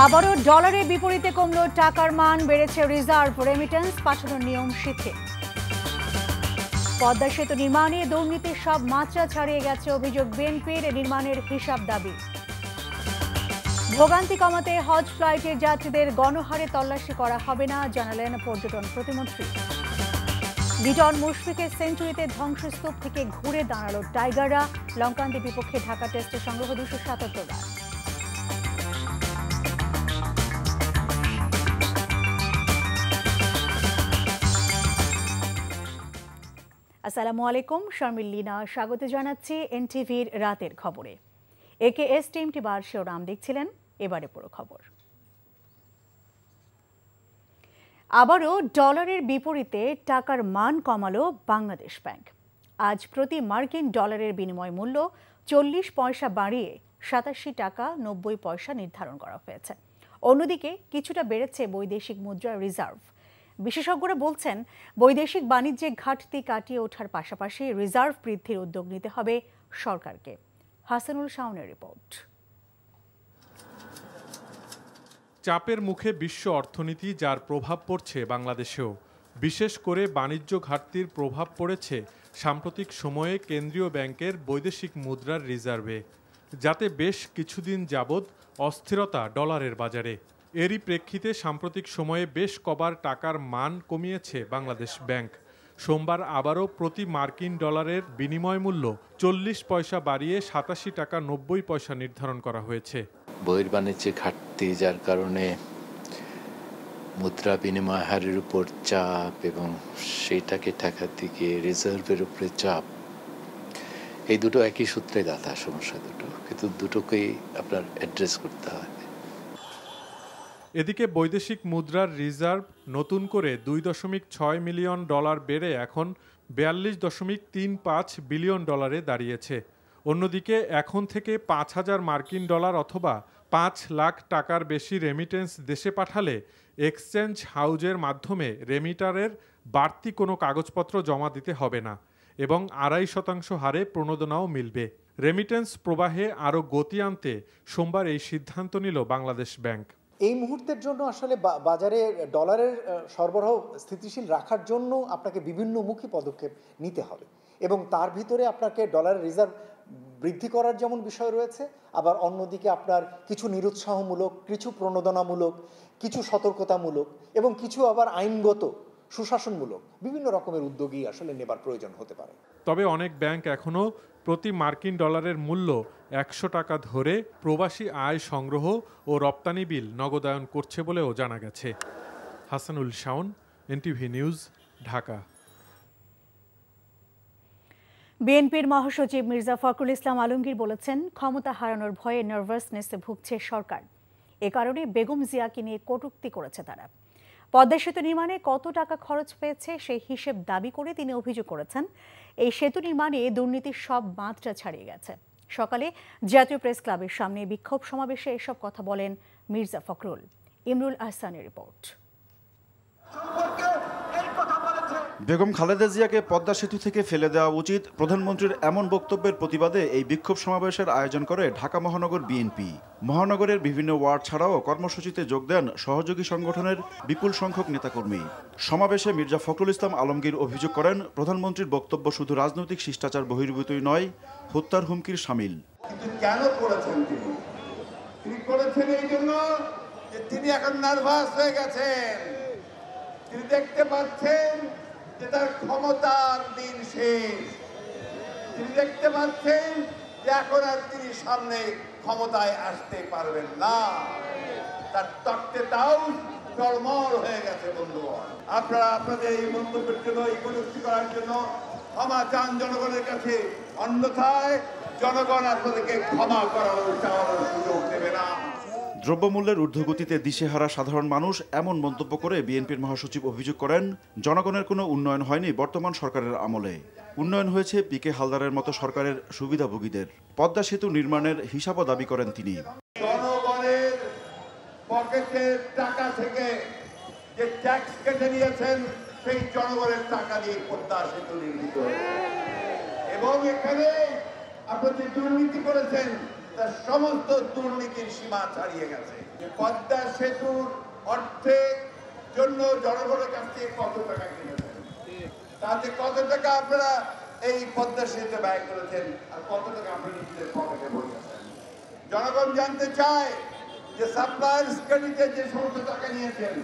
আবারও ডলারের বিপরীতে কমল টাকার মান, বেড়েছে রিজার্ভ, রেমিটেন্স পাঠানোর নিয়ম শিথিল। পদ্মা সেতু নির্মাণে দুর্নীতির সব মাত্রা ছাড়িয়ে গেছে অভিযোগ বিএনপির, নির্মাণের হিসাব দাবি। ভোগান্তি কমাতে হজ ফ্লাইটের যাত্রীদের গণহারে তল্লাশি করা হবে না, জানালেন পর্যটন প্রতিমন্ত্রী। লিটন মুশফিকের সেঞ্চুরিতে ধ্বংসস্তূপ থেকে ঘুরে দাঁড়ালো টাইগাররা, লঙ্কানদের বিপক্ষে ঢাকা টেস্টে সংগ্রহ 277 রান। আসসালামু আলাইকুম, শারমিল লীনা স্বাগত জানাচ্ছি এনটিভির রাতের খবরে। একেএস টিমটি বার শিরোনাম দেখছিলেন, এবারে পুরো খবর। আবারও ডলারের বিপরীতে টাকার মান কমালো বাংলাদেশ ব্যাংক। আজ প্রতি মার্কিন ডলারের বিনিময় মূল্য 40 পয়সা বাড়িয়ে 87 টাকা 90 পয়সা নির্ধারণ করা হয়েছে। অন্যদিকে কিছুটা বেড়েছে বৈদেশিক মুদ্রার রিজার্ভ। বিশেষজ্ঞরা বলছেন, বৈদেশিক বাণিজ্যে ঘাটতি কাটিয়ে ওঠার পাশাপাশি রিজার্ভ বৃদ্ধির উদ্যোগ নিতে হবে সরকারকে। হাসানুল শাওনের রিপোর্ট। চাপের মুখে বিশ্ব অর্থনীতি, যার প্রভাব পড়ছে বাংলাদেশেও। বিশেষ করে বাণিজ্য ঘাটতির প্রভাব পড়েছে সাম্প্রতিক সময়ে কেন্দ্রীয় ব্যাংকের বৈদেশিক মুদ্রার রিজার্ভে, যাতে বেশ কিছুদিন যাবৎ অস্থিরতা ডলারের বাজারে। এরই প্রেক্ষিতে সাম্প্রতিক সময়ে বেশ কবার টাকার মান কমিয়েছে বাংলাদেশ ব্যাংক। সোমবার আবারও প্রতি মার্কিন ডলারের বিনিময় মূল্য 40 পয়সা বাড়িয়ে 87 টাকা 90 পয়সা নির্ধারণ করা হয়েছে। বহির্বাণিজ্যে ঘাটতি, যার কারণে মুদ্রা বিনিময় হারের উপর চাপ এবং সেইটাকে ঠেকাতে গিয়ে রিজার্ভের উপরে চাপ, এই দুটো একই সূত্রে গাঁথা সমস্যা দুটো, কিন্তু দুটোকেই আপনার অ্যাড্রেস করতে হয়। এদিকে বৈদেশিক মুদ্রার রিজার্ভ নতুন করে 2.6 মিলিয়ন ডলার বেড়ে এখন 42.35 বিলিয়ন ডলারে দাঁড়িয়েছে। অন্যদিকে এখন থেকে 5,000 মার্কিন ডলার অথবা 5 লাখ টাকার বেশি রেমিটেন্স দেশে পাঠালে এক্সচেঞ্জ হাউজের মাধ্যমে রেমিটারের বাড়তি কোনো কাগজপত্র জমা দিতে হবে না এবং 2.5% হারে প্রণোদনাও মিলবে। রেমিটেন্স প্রবাহে আরও গতি আনতে সোমবার এই সিদ্ধান্ত নিল বাংলাদেশ ব্যাংক। এই মুহূর্তের জন্য আসলে বাজারে ডলারের সরবরাহ স্থিতিশীল রাখার জন্য আপনাকে বিভিন্নমুখী পদক্ষেপ নিতে হবে এবং তার ভিতরে আপনাকে ডলারের রিজার্ভ বৃদ্ধি করার যেমন বিষয় রয়েছে, আবার অন্যদিকে আপনার কিছু নিরুৎসাহমূলক, কিছু প্রণোদনামূলক, কিছু সতর্কতামূলক এবং কিছু আবার আইনগত সুশাসনমূলক বিভিন্ন রকমের উদ্যোগই আসলে নেবার প্রয়োজন হতে পারে। তবে অনেক ব্যাংক এখনও প্রতি মার্কিন ডলারের মূল্য 100 টাকা ধরে প্রবাসী আয় সংগ্রহ ও রপ্তানি বিল নগদায়ন করছে বলেও জানা গেছে। Hasanul Shaon, NTV news, Dhaka. বিএনপির মহাসচিব মির্জা ফখরুল ইসলাম আলমগীর বলেছেন, ক্ষমতা হারানোর ভয়ে নার্ভাসনেসে ভুগছে সরকার। এ কারণে বেগম জিয়াকে নিয়ে কটূক্তি করেছে তারা। পদ্মা সেতু নির্মাণে কত টাকা খরচ পেয়েছে সেই হিসেব দাবি করে তিনি অভিযোগ করেছেন, এই সেতু নির্মাণে দুর্নীতির সব মাত্রা ছাড়িয়ে গেছে। সকালে জাতীয় প্রেস ক্লাবের সামনে বিক্ষোভ সমাবেশে এসব কথা বলেন মির্জা ফখরুল। ইমরুল আহসানের রিপোর্ট। বেগম খালেদা জিয়াকে পদ্মা সেতু থেকে ফেলে দেওয়া উচিত, প্রধানমন্ত্রীর এমন বক্তব্যের প্রতিবাদে এই বিক্ষোভ সমাবেশের আয়োজন করে ঢাকা মহানগর বিএনপি। মহানগরের বিভিন্ন ওয়ার্ড ছাড়াও কর্মসূচিতে যোগ দেন সহযোগী সংগঠনের বিপুল সংখ্যক নেতাকর্মী। সমাবেশে মির্জা ফখরুল ইসলাম আলমগীর অভিযোগ করেন, প্রধানমন্ত্রীর বক্তব্য শুধু রাজনৈতিক শিষ্টাচার বহির্ভূতই নয়, হত্যার হুমকির শামিল। কেন করেছেন তিনি করেছেন এই জন্য যে তিনি এখন নার্ভাস হয়ে গেছেন। তিনি দেখতে পাচ্ছেন যে তার ক্ষমতার দিন শেষ। তিনি দেখতে পাচ্ছেন যে এখন আর তিনি সামনে ক্ষমতায় আসতে পারবেন না। তার তত্ত্বটাও টলমল হয়ে গেছে। বন্ধুগণ, আপনারা আপনাদের এই মন্তব্যের জন্য, এই কটূক্তি করার জন্য ক্ষমা চান জনগণের কাছে, অন্যথায় জনগণ আপনাদেরকে ক্ষমা করার সুযোগ দেবে না। দ্রব্যমূল্যের ঊর্ধ্বগতিতে দিশেহারা সাধারণ মানুষ, এমন মন্তব্য করে বিএনপির মহাসচিব অভিযোগ করেন, জনগণের কোনো উন্নয়ন হয়নি বর্তমান সরকারের আমলে। উন্নয়ন হয়েছে পিকে হালদারের মতো সরকারের সুবিধাভোগীদের। পদ্মা সেতু নির্মাণের হিসাবও দাবি করেন তিনি। জনগণের পকেটের টাকা থেকে যে ট্যাক্স কেটে নিয়েছেন, সেই জনগণের টাকা দিয়ে পদ্মা সেতু নির্মিত হয়েছে এবং এখানে আপনি দুর্নীতি করেছেন, তার সমস্ত দুর্নীতির সীমা ছাড়িয়ে গেছে। যে পদ্মা সেতুর অর্থের জন্য জনগণের কাছ থেকে কত টাকা কিনেছেন, তাতে কত টাকা আপনারা এই পদ্মা সেতু ব্যয় করেছেন আর কত টাকা আপনারা নিজেদের পকেটে বসেছেন। জনগণ জানতে চায় যে সাপ্লায়ার্স ক্রেডিটে যে সমস্ত টাকা নিয়েছেন,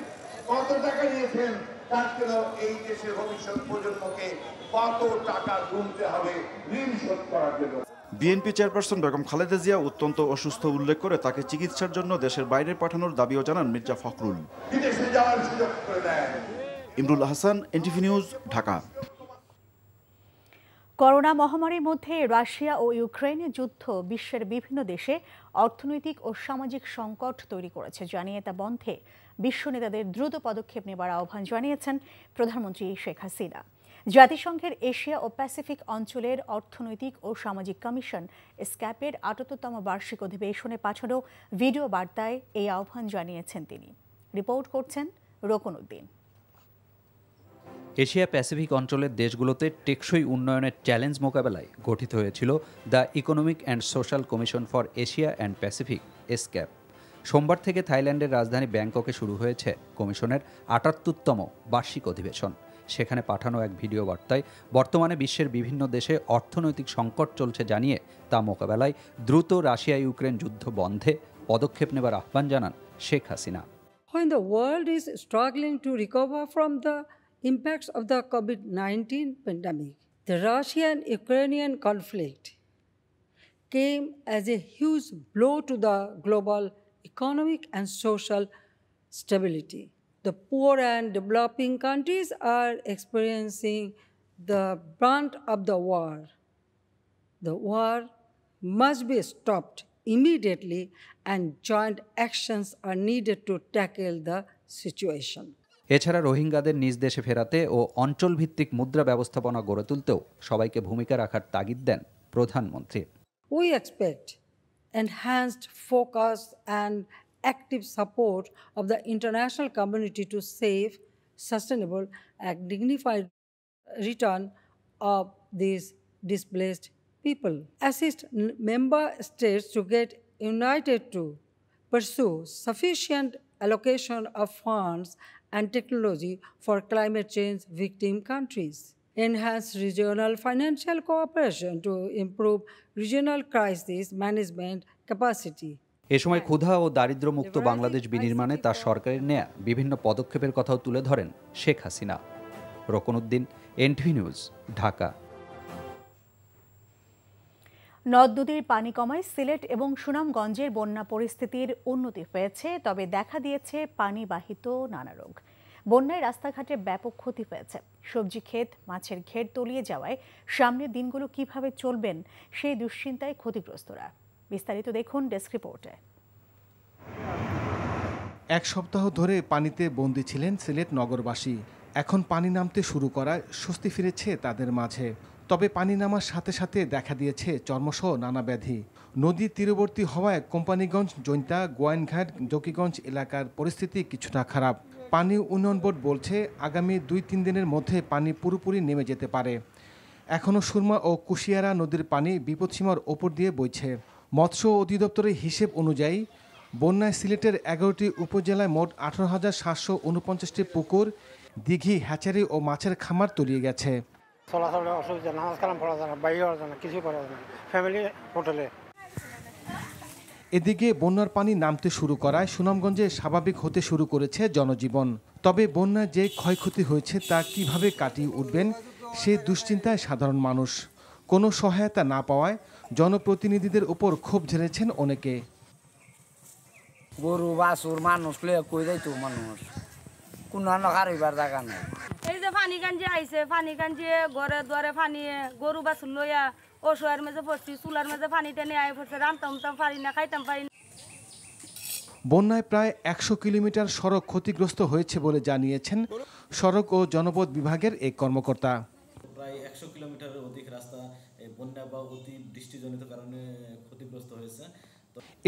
কত টাকা নিয়েছেন, তার জন্য এই দেশের ভবিষ্যৎ প্রজন্মকে কত টাকা গুনতে হবে ঋণ শোধ করার জন্য। বিএনপি চেয়ারপারসন বেগম খালেদা জিয়া অত্যন্ত অসুস্থ উল্লেখ করে তাকে চিকিৎসার জন্য দেশের বাইরে পাঠানোর দাবিও জানান মির্জা ফখরুল। বিদেশে যাওয়ার সুযোগ করে দেন। Imrul Hasan, NTV news, Dhaka. Corona মহামারীর মধ্যে রাশিয়া ও ইউক্রেনের যুদ্ধ বিশ্বের বিভিন্ন দেশে অর্থনৈতিক ও সামাজিক সংকট তৈরি করেছে জানিয়ে তা বন্ধে বিশ্ব নেতাদের দ্রুত পদক্ষেপ নেবার আহ্বান জানিয়েছেন প্রধানমন্ত্রী শেখ হাসিনা। জাতিসংঘের এশিয়া ও প্যাসিফিক অঞ্চলের অর্থনৈতিক ও সামাজিক কমিশন স্ক্যাপের ৭৮তম বার্ষিক অধিবেশনে পাঠানো ভিডিও বার্তায় এই আহ্বান জানিয়েছেন তিনি। রিপোর্ট করছেন রোকন উদ্দিন। এশিয়া প্যাসিফিক অঞ্চলের দেশগুলোতে টেকসই উন্নয়নের চ্যালেঞ্জ মোকাবেলায় গঠিত হয়েছিল the economic and social commission for Asia and Pacific এসক্যাপ। সোমবার থেকে থাইল্যান্ডের রাজধানী ব্যাংককে শুরু হয়েছে কমিশনের ৭৮তম বার্ষিক অধিবেশন। সেখানে পাঠানো এক ভিডিও বার্তায় বর্তমানে বিশ্বের বিভিন্ন দেশে অর্থনৈতিক সংকট চলছে জানিয়ে তা মোকাবেলায় দ্রুত রাশিয়া ইউক্রেন যুদ্ধ বন্ধে পদক্ষেপ নেবার আহ্বান জানান Sheikh Hasina. When the world is struggling to recover from the impacts of the COVID-19 pandemic, the Russian-Ukrainian conflict came as a huge blow to the global economic and social stability. The poor and developing countries are experiencing the brunt of the war. The war must be stopped immediately and joint actions are needed to tackle the situation. এছাড়া রোহিঙ্গাদের নিজ দেশে ফেরাতে ও অঞ্চলভিত্তিক মুদ্রা ব্যবস্থাপনা গড়ে তুলতেও সবাইকে ভূমিকা রাখার তাগিদ দেন প্রধানমন্ত্রী। We expect enhanced focus and active support of the international community to safe, sustainable and dignified return of these displaced people. Assist member states to get united to pursue sufficient allocation of funds and technology for climate change victim countries. Enhance regional financial cooperation to improve regional crisis management capacity. এ সময় ক্ষুধা ও দারিদ্র্যমুক্ত বাংলাদেশ বিনির্মাণে তার সরকারের নেয়া বিভিন্ন পদক্ষেপের কথাও তুলে ধরেন শেখ হাসিনা। রোকন উদ্দিন, এনটিভি নিউজ, ঢাকা। নদ নদীর পানি কমায় সিলেট এবং সুনামগঞ্জের বন্যা পরিস্থিতির উন্নতি হয়েছে, তবে দেখা দিয়েছে পানিবাহিত নানা রোগ। বন্যায় রাস্তাঘাটে ব্যাপক ক্ষতি হয়েছে। সবজি ক্ষেত, মাছের ঘের তলিয়ে যাওয়ায় সামনের দিনগুলো কিভাবে চলবেন সেই দুশ্চিন্তায় ক্ষতিগ্রস্তরা। বিস্তারিত দেখুন ডেস্ক রিপোর্টে। এক সপ্তাহ ধরে পানিতে বন্দী ছিলেন সিলেট নগরবাসী। এখন পানি নামতে শুরু করায় স্বস্তি ফিরেছে তাদের মাঝে। তবে পানি নামার সাথে সাথে দেখা দিয়েছে চর্মসহ নানা ব্যাধি। নদী তীরবর্তী হওয়ায় কোম্পানিগঞ্জ, জৈন্তা, গোয়াইনঘাট, জকিগঞ্জ এলাকার পরিস্থিতি কিছুটা খারাপ। পানি উন্নয়ন বোর্ড বলছে আগামী ২-৩ দিনের মধ্যে পানি পুরোপুরি নেমে যেতে পারে। এখনও সুরমা ও কুশিয়ারা নদীর পানি বিপদসীমার ওপর দিয়ে বইছে। মৎস্য অধিদপ্তরের হিসেব অনুযায়ী বন্যায় সিলেটের ১১টি উপজেলায় মোট ১৮,৭৪৯টি পুকুর, দিঘি, হ্যাচারি ও মাছের খামার তলিয়ে গেছে। চলাচলের অসুবিধা, নামাজ কালাম পড়া যায় না, বাইরে পড়া যায় না, কিছু পড়া যায় না, ফ্যামিলি হোটেলে। এদিকে বন্যার পানি নামতে শুরু করায় সুনামগঞ্জে স্বাভাবিক হতে শুরু করেছে জনজীবন। তবে বন্যায় যে ক্ষয়ক্ষতি হয়েছে তা কিভাবে কাটিয়ে উঠবেন সে দুশ্চিন্তায় সাধারণ মানুষ। কোনো সহায়তা না পাওয়ায় জনপ্রতিনিধিদের উপর ক্ষোভ ঝেড়েছেন অনেকে। গরু বাছুর মানুষ কই যাইতো মানুষ, কোনো হারিবার জায়গা নেই। এই যে পানি কাঞ্জি আইছে, পানি কাঞ্জি ঘরে দুয়ারে পানি, গরু বাছুর লইয়া অসহায়ের মেঝে পড়ছি, চুলার মেঝে পানি টেনে আয় পড়ছে, রান্তাম পারি না, খাইতাম পারি না। বন্যায় প্রায় ১০০ কিলোমিটার সড়ক ক্ষতিগ্রস্ত হয়েছে বলে জানিয়েছেন সড়ক ও জনপথ বিভাগের এক কর্মকর্তা। প্রায় ১০০ কিলোমিটারের অধিক রাস্তা বন্যা বা অতিবৃষ্টিজনিত কারণে ক্ষতিগ্রস্ত হয়েছে।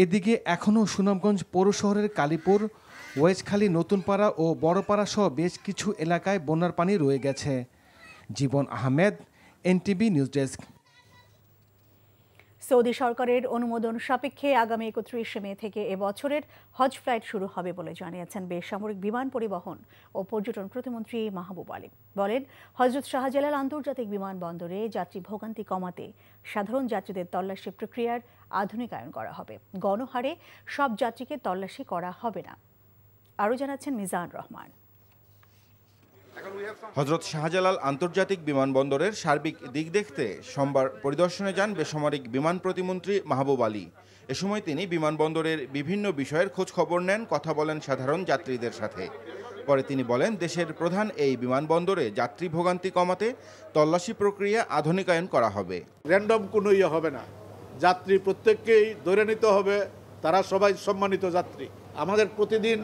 এদিকে এখনও সুনামগঞ্জ পৌর শহরের কালীপুর, ওয়েজখালী, নতুনপাড়া ও বড়পাড়া সহ বেশ কিছু এলাকায় বন্যার পানি রয়ে গেছে। Jibon Ahmed, NTV news desk. Saudi সরকারের অনুমোদন সাপেক্ষে আগামী 31 মে থেকে এবছরের হজ ফ্লাইট শুরু হবে বলে জানিয়েছেন বেসামরিক বিমান পরিবহন ও পর্যটন প্রতিমন্ত্রী মাহবুব আলী। বলেন, হযরত শাহজালাল আন্তর্জাতিক বিমানবন্দরে যাত্রী ভোগান্তি কমাতে সাধারণ যাত্রীদের তল্লাশি প্রক্রিয়ার আধুনিকায়ন করা হবে। গণহারে সব যাত্রীকে তল্লাশি করা হবে না। আরও জানাচ্ছেন মিজান রহমান। হযরত শাহজালাল আন্তর্জাতিক বিমানবন্দরের সার্বিক দিক দেখতে সোমবার পরিদর্শনে যান বেসামরিক বিমান প্রতিমন্ত্রী মাহবুব আলী। এ সময় তিনি বিমানবন্দরের বিভিন্ন বিষয়ের খোঁজ খবর নেন, কথা বলেন সাধারণ যাত্রীদের সাথে। পরে তিনি বলেন, দেশের প্রধান এই বিমানবন্দরে যাত্রী ভোগান্তি কমাতে তল্লাশি প্রক্রিয়া আধুনিকায়ন করা হবে। র্যান্ডম কোনো ইয়ে হবে না, যাত্রী প্রত্যেককেই ধরে নিতে হবে, তারা সবাই সম্মানিত যাত্রী। আমাদের প্রতিদিন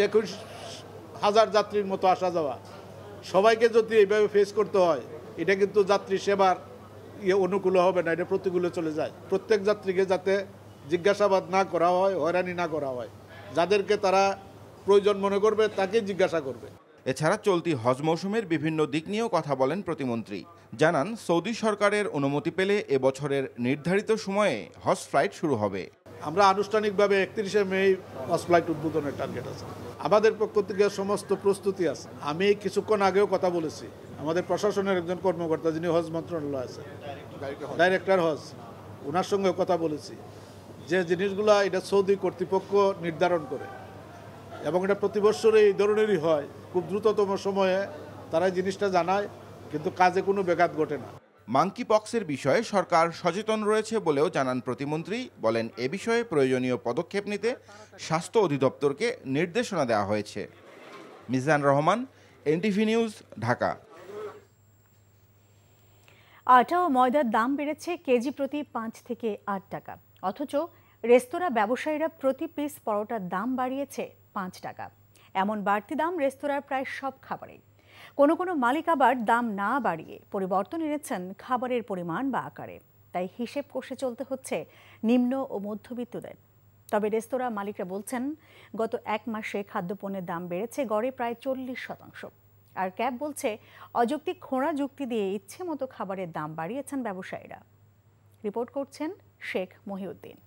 21,000 যাত্রীর মতো আসা যাওয়া, সবাইকে যদি এইভাবে ফেস করতে হয়, এটা কিন্তু যাত্রী সেবার অনুকূলে হবে না, এটা প্রতিকূলে চলে যায়। প্রত্যেক যাত্রীকে যাতে জিজ্ঞাসাবাদ না করা হয়, হয়রানি না করা হয়, যাদেরকে তারা প্রয়োজন মনে করবে তাকে জিজ্ঞাসা করবে। এছাড়া চলতি হজ মৌসুমের বিভিন্ন দিক নিয়েও কথা বলেন প্রতিমন্ত্রী। জানান, সৌদি সরকারের অনুমতি পেলে এবছরের নির্ধারিত সময়ে হজ ফ্লাইট শুরু হবে। আমরা আনুষ্ঠানিকভাবে 31 মে হজ ফ্লাইট উদ্বোধনের টার্গেট আছে। আমাদের পক্ষ থেকে সমস্ত প্রস্তুতি আছে। আমি কিছুক্ষণ আগেও কথা বলেছি, আমাদের প্রশাসনের একজন কর্মকর্তা যিনি হজ মন্ত্রণালয় আছে, ডাইরেক্টর হজ, ওনার সঙ্গে কথা বলেছি যে জিনিসগুলো এটা সৌদি কর্তৃপক্ষ নির্ধারণ করে এবং এটা প্রতি বছর এই ধরনেরই হয়। খুব দ্রুততম সময়ে তারা জিনিসটা জানায়, কিন্তু কাজে কোনো ব্যাঘাত ঘটে না। মাঙ্কি পক্সের বিষয়ে সরকার সচেতন রয়েছে বলেও জানান প্রতিমন্ত্রী। বলেন, এ বিষয়ে প্রয়োজনীয় পদক্ষেপ নিতে স্বাস্থ্য অধিদপ্তরকে নির্দেশনা দেওয়া হয়েছে। Mizan Rahman, NTV news, Dhaka. আটা ও ময়দার দাম বেড়েছে কেজি প্রতি 5 থেকে 8 টাকা, অথচ রেস্তোরাঁ ব্যবসায়ীরা প্রতি পিস পরোটার দাম বাড়িয়েছে 5 টাকা। এমন বাড়তি দাম রেস্তোরাঁর প্রায় সব খাবারে। কোনো কোনো মালিক আবার দাম না বাড়িয়ে পরিবর্তন এনেছেন খাবারের পরিমাণ বা আকারে। তাই হিসেব কষে চলতে হচ্ছে নিম্ন ও মধ্যবিত্তদের। তবে রেস্তোরাঁ মালিকরা বলছেন, গত 1 মাসে খাদ্যপণ্যের দাম বেড়েছে গড়ে প্রায় 40%। আর ক্যাব বলছে, অযৌক্তিক খোঁড়া যুক্তি দিয়ে ইচ্ছে মতো খাবারের দাম বাড়িয়েছেন ব্যবসায়ীরা। রিপোর্ট করছেন শেখ মহিউদ্দিন।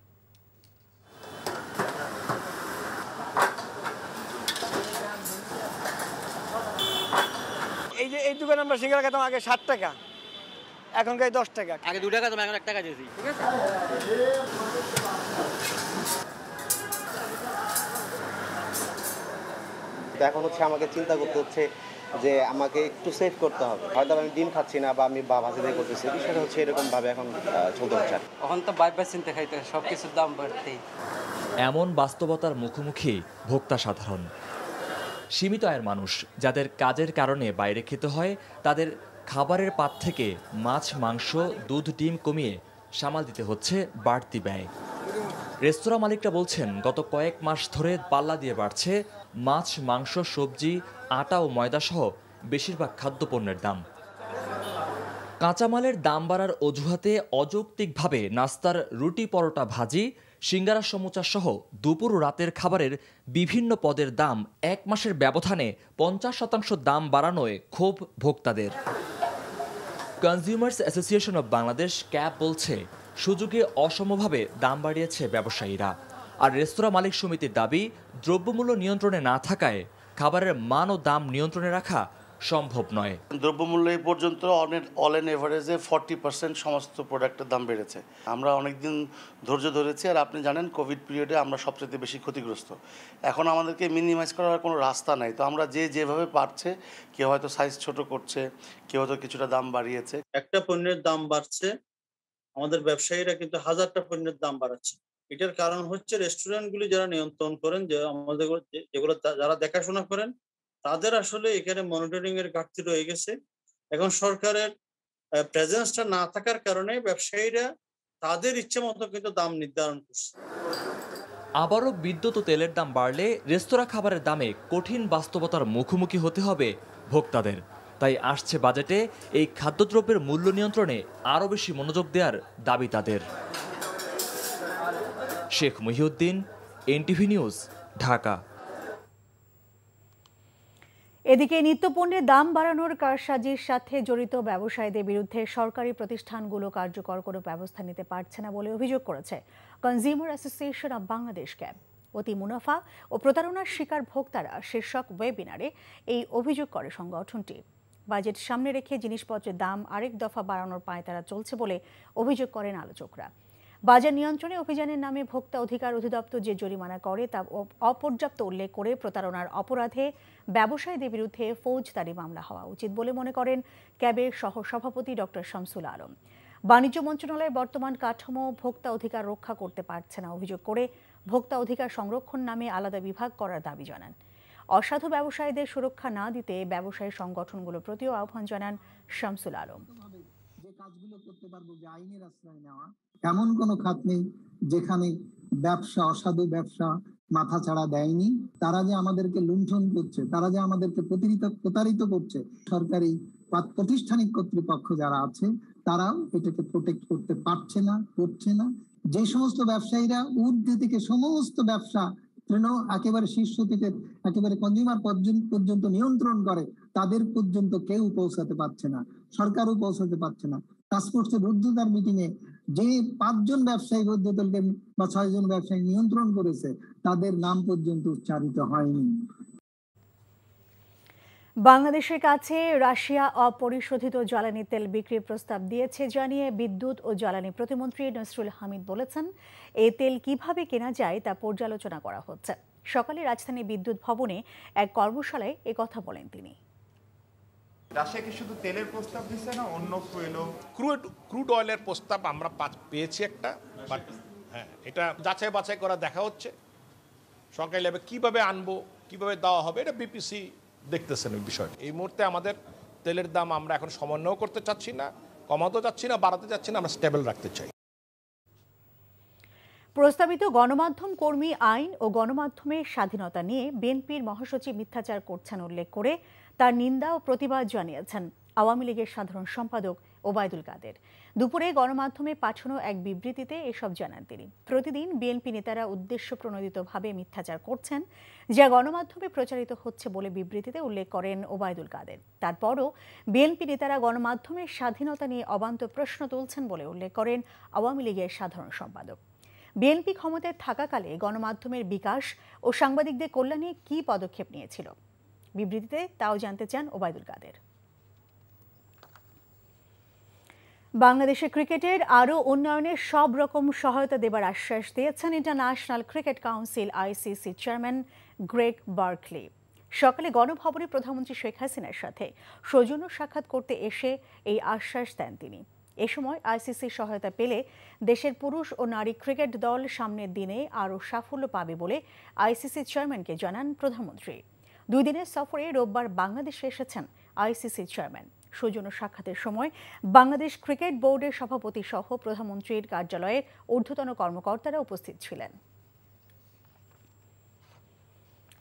এই দোকানে আমরা সিঙ্গারা খেতাম আগে 7 টাকা, এখন খাই 10 টাকা। আগে 2 টাকা, এখন 1 টাকা দিয়েছি। ঠিক আছে, এখন হচ্ছে আমাকে চিন্তা করতে হচ্ছে যে আমাকে একটু সেভ করতে হবে। হয়তো আমি ডিম খাচ্ছি না বা আমি ভাজি দিয়ে করতেছি, বিষয়টা হচ্ছে এরকম ভাবে এখন চলতে হচ্ছে। এখন তো বাইরে চিন্তা খাইতে সব কিছুর দাম বাড়তেই। এমন বাস্তবতার মুখোমুখি ভোক্তা সাধারণ। সীমিত আয়ের মানুষ যাদের কাজের কারণে বাইরে খেতে হয়, তাদের খাবারের পাত থেকে মাছ, মাংস, দুধ, ডিম কমিয়ে সামাল দিতে হচ্ছে বাড়তি ব্যয়। রেস্তোরাঁ মালিকরা বলছেন, গত কয়েক মাস ধরে পাল্লা দিয়ে বাড়ছে মাছ, মাংস, সবজি, আটা ও ময়দাসহ বেশিরভাগ খাদ্যপণ্যের দাম। কাঁচামালের দাম বাড়ার অজুহাতে অযৌক্তিকভাবে নাস্তার রুটি, পরোটা, ভাজি, সিঙ্গারা, সমুচা সহ দুপুর ও রাতের খাবারের বিভিন্ন পদের দাম 1 মাসের ব্যবধানে 50% দাম বাড়ানোয় ক্ষোভ ভোক্তাদের। Consumers association of Bangladesh cab বলছে, সুযোগে অসমভাবে দাম বাড়িয়েছে ব্যবসায়ীরা। আর রেস্তোরাঁ মালিক সমিতির দাবি, দ্রব্যমূল্য নিয়ন্ত্রণে না থাকায় খাবারের মান ও দাম নিয়ন্ত্রণে রাখা সম্ভব নয়। দ্রব্যমূল্য এই পর্যন্ত অল এন এভারেজে 40% সমস্ত প্রোডাক্টের দাম বেড়েছে। আমরা অনেকদিন ধৈর্য ধরেছি, আর আপনি জানেন কোভিড পিরিয়ডে আমরা সবচেয়ে বেশি ক্ষতিগ্রস্ত। এখন আমাদেরকে মিনিমাইজ করার কোনো রাস্তা নাই, তো আমরা যেভাবে পারছে, কেউ হয়তো সাইজ ছোট করছে, কেউ হয়তো কিছুটা দাম বাড়িয়েছে। একটা পণ্যের দাম বাড়ছে, আমাদের ব্যবসায়ীরা কিন্তু হাজারটা পণ্যের দাম বাড়াচ্ছে। এটার কারণ হচ্ছে রেস্টুরেন্টগুলি যারা নিয়ন্ত্রণ করেন, যে আমাদের যেগুলো যারা দেখাশোনা করেন, তাদের আসলে এখানে মনিটরিং এর ঘাটতি রয়ে গেছে। এখন সরকারের প্রেজেন্সটা না থাকার কারণে ব্যবসায়ীরা তাদের ইচ্ছে মতো কিন্তু দাম নির্ধারণ করছে। আবারও বিদ্যুৎ ও তেলের দাম বাড়লে রেস্তোরাঁ খাবারের দামে কঠিন বাস্তবতার মুখোমুখি হতে হবে ভোক্তাদের। তাই আসছে বাজেটে এই খাদ্যদ্রব্যের মূল্য নিয়ন্ত্রণে আরও বেশি মনোযোগ দেওয়ার দাবি তাদের। Sheikh Mohiuddin, NTV news, Dhaka. এদিকে নিত্যপণ্যের দাম বাড়ানোর কারসাজির সাথে জড়িত ব্যবসায়ীদের বিরুদ্ধে সরকারি প্রতিষ্ঠানগুলো কার্যকর কোনো ব্যবস্থা নিতে পারছে না বলে অভিযোগ করেছে consumer association of Bangladesh cab. অতি মুনাফা ও প্রতারণার শিকার ভোক্তারা শীর্ষক ওয়েবিনারে এই অভিযোগ করে সংগঠনটি। বাজেট সামনে রেখে জিনিসপত্রের দাম আরেক দফা বাড়ানোর পায়তারা চলছে বলে অভিযোগ করেন আলোচকরা। বাজার নিয়ন্ত্রণে অভিযানের নামে ভোক্তা অধিকার অধিদপ্তর যে জরিমানা করে তা অপর্যাপ্ত উল্লেখ করে প্রতারণার অপরাধে ব্যবসায়ীদের বিরুদ্ধে ফৌজদারি মামলা হওয়া উচিত বলে মনে করেন ক্যাবের সহসভাপতি ডক্টর শামসুল আলম। বাণিজ্য মন্ত্রণালয়ের বর্তমান কাঠামো ভোক্তা অধিকার রক্ষা করতে পারছে না অভিযোগ করে ভোক্তা অধিকার সংরক্ষণ নামে আলাদা বিভাগ করার দাবি জানান। অসাধু ব্যবসায়ীদের সুরক্ষা না দিতে ব্যবসায়ী সংগঠনগুলোর প্রতিও আহ্বান জানান শামসুল আলম। কাজগুলো করতে পারবো যে আইনের আশ্রয় নেওয়া, এমন কোনো খাত নেই যেখানে ব্যবসা অসাধু ব্যবসা মাথা ছাড়া দেয়নি। তারা যে আমাদেরকে লুণ্ঠন করছে, তারা যে আমাদেরকে প্রতারিত করছে, সরকারি প্রাতিষ্ঠানিক কর্তৃপক্ষ যারা আছে তারাও এটাকে প্রোটেক্ট করতে পারছে না, করছে না। যে সমস্ত ব্যবসায়ীরা ঊর্ধ্বে থেকে সমস্ত ব্যবসা একেবারে শীর্ষ থেকে একেবারে কনজিউমার পর্যন্ত নিয়ন্ত্রণ করে, তাদের পর্যন্ত কেউ পৌঁছাতে পারছে না, সরকারও পৌঁছাতে পারছে না। টাস্কফোর্সের রুদ্ধদ্বার মিটিং এ যে 5 জন ব্যবসায়ী রুদ্ধদলকে বা 6 জন ব্যবসায়ী নিয়ন্ত্রণ করেছে, তাদের নাম পর্যন্ত উচ্চারিত হয়নি। বাংলাদেশের কাছে রাশিয়া অপরিশোধিত জ্বালানি তেল বিক্রির প্রস্তাব দিয়েছে জানিয়ে বিদ্যুৎ ও জ্বালানি প্রতিমন্ত্রী নসরুল হামিদ বলেছেন, এই তেল কিভাবে কেনা যায় তা পর্যালোচনা করা হচ্ছে। সকালে রাজধানী বিদ্যুৎ ভবনে এক কর্মশালায় কথা বলেন তিনি। রাশিয়া কি শুধু তেলের প্রস্তাব দিচ্ছে না, অন্য ক্রুড অয়েলের প্রস্তাব আমরা পেয়েছি একটা, বাট হ্যাঁ এটা যাচাই বাছাই করা দেখা হচ্ছে সরকারি লেভেলে কিভাবে আনবো, কিভাবে দেওয়া হবে, এটা বিপিসি দেখতেছেন ওই বিষয়টা। এই মুহূর্তে আমাদের তেলের দাম আমরা এখন সমন্বয় করতে চাচ্ছি না, কমাতে চাচ্ছি না, বাড়াতে চাচ্ছি না, আমরা স্টেবল রাখতে চাই। প্রস্তাবিত গণমাধ্যম কর্মী আইন ও গণমাধ্যমের স্বাধীনতা নিয়ে বিএনপির মহাসচিব মিথ্যাচার করছেন উল্লেখ করে তার নিন্দা ও প্রতিবাদ জানিয়েছেন আওয়ামী লীগের সাধারণ সম্পাদক ওবায়দুল কাদের। দুপুরে গণমাধ্যমে পাঠানো এক বিবৃতিতে এসব জানান তিনি। প্রতিদিন বিএনপি নেতারা উদ্দেশ্য প্রণোদিতভাবে মিথ্যাচার করছেন, যা গণমাধ্যমে প্রচারিত হচ্ছে বলে বিবৃতিতে উল্লেখ করেন ওবায়দুল কাদের। তারপরও বিএনপি নেতারা গণমাধ্যমের স্বাধীনতা নিয়ে অবান্তর প্রশ্ন তুলছেন বলে উল্লেখ করেন আওয়ামী লীগের সাধারণ সম্পাদক। বিএনপি ক্ষমতায় থাকাকালে গণমাধ্যমের বিকাশ ও সাংবাদিকদের কল্যাণে কী পদক্ষেপ নিয়েছিল, বিবৃতিতে তাও জানতে চান ওবায়দুল কাদের। বাংলাদেশের ক্রিকেটের আরও উন্নয়নের সব রকম সহায়তা দেবার আশ্বাস দিয়েছেন International Cricket Council ICC chairman Greg Barclay. সকালে গণভবনে প্রধানমন্ত্রী শেখ হাসিনার সাথে সৌজন্য সাক্ষাৎ করতে এসে এই আশ্বাস দেন তিনি। এ সময় আইসিসির সহায়তা পেলে দেশের পুরুষ ও নারী ক্রিকেট দল সামনের দিনে আরও সাফল্য পাবে বলে আইসিসি চেয়ারম্যানকে জানান প্রধানমন্ত্রী। 2 দিনের সফরে রোববার বাংলাদেশে এসেছেন আইসিসি চেয়ারম্যান। সৌজন্য সাক্ষাতের সময় বাংলাদেশ ক্রিকেট বোর্ডের সভাপতি সহ প্রধানমন্ত্রীর কার্যালয়ের ঊর্ধ্বতন কর্মকর্তারা উপস্থিত ছিলেন।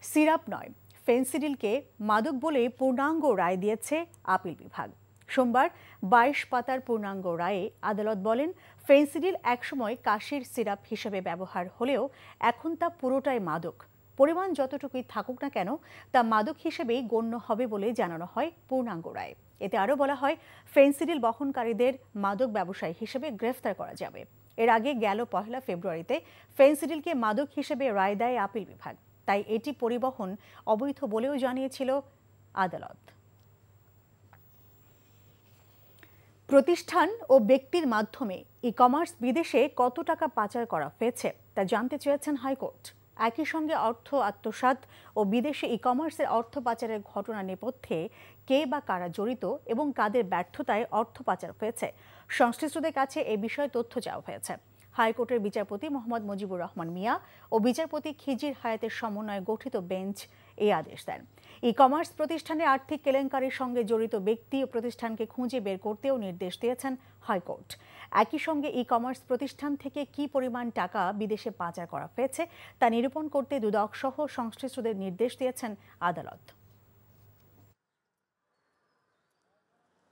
সিরাপ নয়, ফেন্সিডিলকে মাদক বলে পূর্ণাঙ্গ রায় দিয়েছে আপিল বিভাগ। সোমবার 22 পাতার পূর্ণাঙ্গ রায়ে আদালত বলেন, ফেন্সিডিল একসময় কাশির সিরাপ হিসেবে ব্যবহার হলেও এখন তা পুরোটাই মাদক। পরিমাণ যতটুকুই থাকুক না কেন তা মাদক হিসেবেই গণ্য হবে বলে জানানো হয় পূর্ণাঙ্গ রায়ে। এতে আরও বলা হয়, ফেন্সিডিল বহনকারীদের মাদক ব্যবসায়ী হিসেবে গ্রেফতার করা যাবে। এর আগে গেল 1 ফেব্রুয়ারিতে ফেন্সিডিলকে মাদক হিসেবে রায় দেয় আপিল বিভাগ, তাই এটি পরিবহন অবৈধ বলেও জানিয়েছিল আদালত। প্রতিষ্ঠান ও ব্যক্তির মাধ্যমে ই-কমার্স বিদেশে কত টাকা পাচার করা হয়েছে তা জানতে চেয়েছেন হাইকোর্ট। একই সঙ্গে অর্থ আত্মসাৎ ও বিদেশে ই-কমার্সের অর্থ পাচারের ঘটনা নেপথ্যে কে বা কারা জড়িত এবং কাদের ব্যর্থতায় অর্থ পাচার হয়েছে, সংশ্লিষ্টদের কাছে এ বিষয়ে তথ্য চাওয়া হয়েছে। হাইকোর্টের বিচারপতি মোহাম্মদ মুজিবুর রহমান মিয়া ও বিচারপতি খিজির হায়াতের সমন্বয়ে গঠিত বেঞ্চ এই আদেশ দেন। ই-কমার্স প্রতিষ্ঠানে আর্থিক কেলেঙ্কারির সঙ্গে জড়িত ব্যক্তি ও প্রতিষ্ঠানকে খুঁজে বের করতেও নির্দেশ দিয়েছেন হাইকোর্ট। একই সঙ্গে ই-কমার্স প্রতিষ্ঠান থেকে কী পরিমাণ টাকা বিদেশে পাচার করা হয়েছে তা নিরূপণ করতে দুদক সহ সংশ্লিষ্টদের নির্দেশ দিয়েছেন আদালত।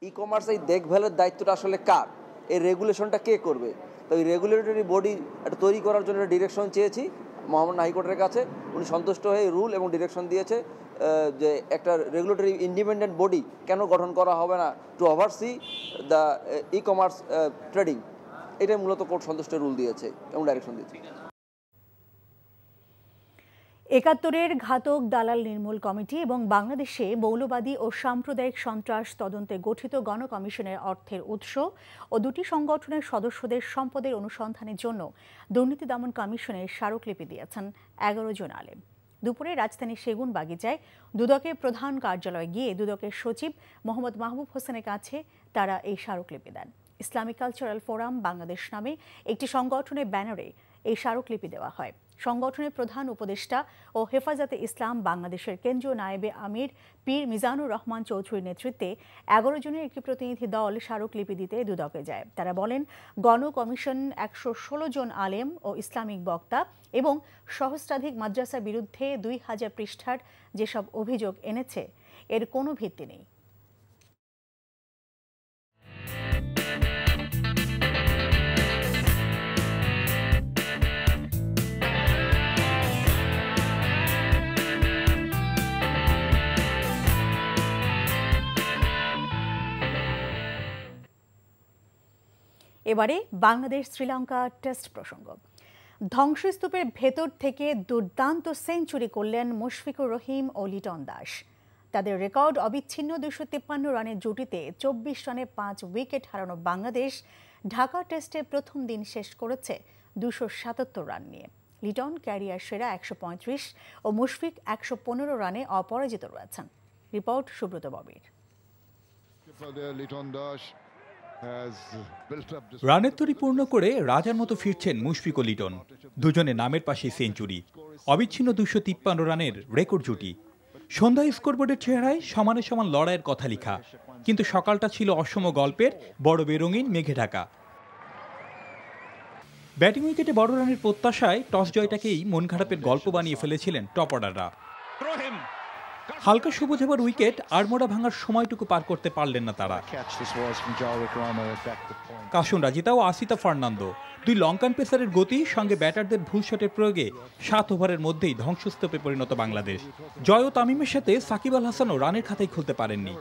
ই-কমার্স এই দেখভালের দায়িত্বটা আসলে কার, এই রেগুলেশনটা কে করবে? তো এই রেগুলেটরি বডি একটা তৈরি করার জন্য ডিরেকশন চেয়েছি মহামান্য হাইকোর্টের কাছে। উনি সন্তুষ্ট হয়ে রুল এবং ডিরেকশন দিয়েছে যে একটা রেগুলেটরি ইন্ডিপেন্ডেন্ট বডি কেন গঠন করা হবে না to oversee the e commerce trading, এটাই মূলত কোর্ট সন্তুষ্ট রুল দিয়েছে এবং ডাইরেকশন দিয়েছে। ৭১-এর ঘাতক দালাল নির্মূল কমিটি এবং বাংলাদেশে মৌলবাদী ও সাম্প্রদায়িক সন্ত্রাস তদন্তে গঠিত গণকমিশনের অর্থের উৎস ও দুটি সংগঠনের সদস্যদের সম্পদের অনুসন্ধানের জন্য দুর্নীতি দমন কমিশনের স্মারকলিপি দিয়েছেন ১১ জন আলেম। দুপুরে রাজধানীর সেগুনবাগিচায় দুদকের প্রধান কার্যালয়ে গিয়ে দুদকের সচিব মোহাম্মদ মাহবুব হোসেনের কাছে তারা এই স্মারকলিপি দেন। ইসলামিক কালচারাল ফোরাম বাংলাদেশ নামে একটি সংগঠনের ব্যানারে এই স্মারকলিপি দেওয়া হয়। সংগঠনের প্রধান উপদেষ্টা ও হেফাজতে ইসলাম বাংলাদেশের কেন্দ্রীয় নায়েবে আমির পীর মিজানুর রহমান চৌধুরীর নেতৃত্বে ১১ জনের একটি প্রতিনিধি দল স্মারকলিপি দিতে দুদকে যায়। তারা বলেন, গণকমিশন ১১৬ জন আলেম ও ইসলামিক বক্তা এবং সহস্রাধিক মাদ্রাসার বিরুদ্ধে ২,০০০ পৃষ্ঠার যেসব অভিযোগ এনেছে এর কোনো ভিত্তি নেই। এবারে বাংলাদেশ শ্রীলঙ্কা টেস্ট প্রসঙ্গ। ধ্বংসস্তূপের ভেতর থেকে দুর্দান্ত সেঞ্চুরি করলেন মুশফিকুর রহিম ও লিটন দাস। তাদের রেকর্ড অবিচ্ছিন্ন ২৫৩ রানের জুটিতে ২৪ রানে ৫ উইকেট হারানো বাংলাদেশ ঢাকা টেস্টে প্রথম দিন শেষ করেছে ২৭৭ রান নিয়ে। লিটন ক্যারিয়ার সেরা ১৩৫ ও মুশফিক ১১৫ রানে অপরাজিত রয়েছেন। রিপোর্ট সুব্রত ববির। রানের তরি পূর্ণ করে রাজার মতো ফিরছেন মুশফিক ও লিটন। দুজনের নামের পাশে সেঞ্চুরি, অবিচ্ছিন্ন ২৫৩ রানের রেকর্ড জুটি। সন্ধ্যায় স্কোরবোর্ডের চেহারায় সমানে সমান লড়াইয়ের কথা লেখা, কিন্তু সকালটা ছিল অসম গল্পের, বড় বেরঙিন মেঘে ঢাকা। ব্যাটিং উইকেটে বড় রানের প্রত্যাশায় টস জয়টাকেই মন খারাপের গল্প বানিয়ে ফেলেছিলেন টপ অর্ডাররা। হালকা সবুজ এবার উইকেট আড়মোড়া ভাঙার সময়টুকু পার করতে পারলেন না তারা। কাশুন রাজিতা ও আসিতা ফার্নান্দো, দুই লঙ্কান পেসারের গতি সঙ্গে ব্যাটারদের ভুল শটের প্রয়োগে ৭ ওভারের মধ্যেই ধ্বংসস্তূপে পরিণত বাংলাদেশ। জয় ও তামিমের সাথে সাকিব আল হাসানও রানের খাতায় খুলতে পারেননি।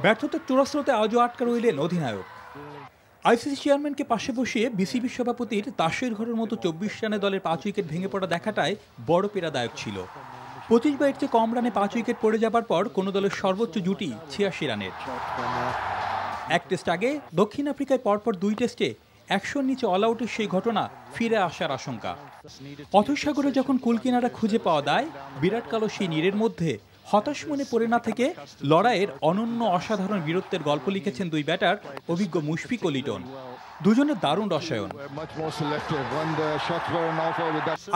ব্যর্থতার চূড়াস্রোতে আজও আটকা রইলেন অধিনায়ক। আইসিসি চেয়ারম্যানকে পাশে বসিয়ে বিসিবি সভাপতির তাসের ঘরের মতো ২৪ রানে দলের ৫ উইকেট ভেঙে পড়া দেখাটাই বড় পীড়াদায়ক ছিল। ২৫ বা এর চেয়ে কম রানে ৫ উইকেট পড়ে যাবার পর কোনো দলের সর্বোচ্চ জুটি ৮৬ রানের। এক টেস্ট আগে দক্ষিণ আফ্রিকায় পরপর ২ টেস্টে ১০০-র নিচে অল আউটের সেই ঘটনা ফিরে আসার আশঙ্কা। অথসাগরে যখন কুলকিনারা খুঁজে পাওয়া দেয়, বিরাট কালো সেই নীরের মধ্যে হতাশ মনে পড়ে না থেকে লড়াইয়ের অনন্য অসাধারণ বীরত্বের গল্প লিখেছেন দুই ব্যাটার অভিজ্ঞ মুশফিক ও লিটন। দুজনের দারুণ রসায়ন।